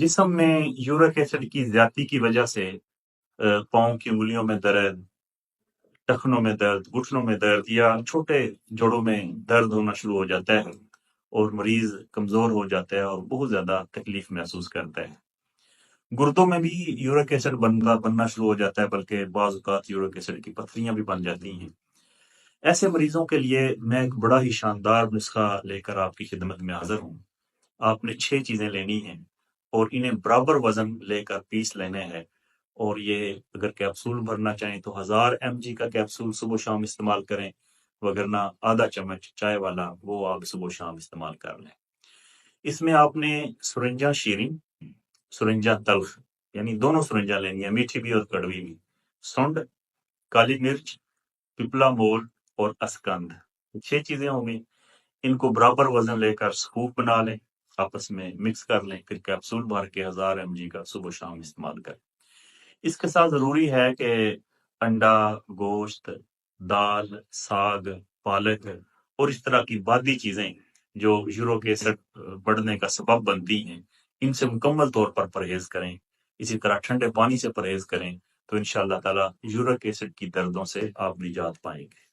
جسم میں York acid کی زیادتی کی وجہ سے پاؤں کی انگلیوں میں درد، ٹخنوں میں درد، گھٹنوں میں درد یا چھوٹے جوڑوں میں درد ہونا شروع ہو جاتا ہے اور مریض کمزور ہو جاتا ہے اور بہت زیادہ تکلیف محسوس کرتا ہے۔ گردوں میں بھی یورک ایسڈ بننا شروع ہو جاتا ہے، بلکہ بعض اوقات یورک ایسڈ کی پتھریاں بھی بن جاتی ہیں۔ ایسے مریضوں کے لیے میں ایک بڑا ہی شاندار نسخہ لے کر آپ کی خدمت میں حاضر ہوں۔ آپ نے 6 چیزیں لینی ہیں اور انہیں برابر وزن لے کر پیس لینے ہیں، اور یہ اگر کیپسول بھرنا چاہیں تو 1000 mg کا کیپسول صبح و شام استعمال کریں، وگرنہ آدھا چمچ چائے والا وہ آپ صبح و شام استعمال کر لیں۔ اس میں آپ نے سرنجاں شیریں، سرنجاں تلخ، یعنی دونوں سرنجاں لینی ہیں، میٹھی بھی اور کڑوی بھی، سونڈ، کالی مرچ، پپلا مول اور اسکند، 6 چیزیں ہوں گی۔ ان کو برابر وزن لے کر سکوپ بنا لیں، آپس میں مکس کر لیں، پھر کیپسول بھر کے 1000 mg کا صبح و شام استعمال کریں۔ اس کے ساتھ ضروری ہے کہ انڈا، گوشت، دال، ساگ، پالک اور اس طرح کی بادی چیزیں جو یورک ایسڈ بڑھنے کا سبب بنتی ہیں، ان سے مکمل طور پر پرہیز کریں۔ اسی طرح ٹھنڈے پانی سے پرہیز کریں تو انشاءاللہ تعالی یورک ایسڈ کی دردوں سے آپ نجات پائیں گے۔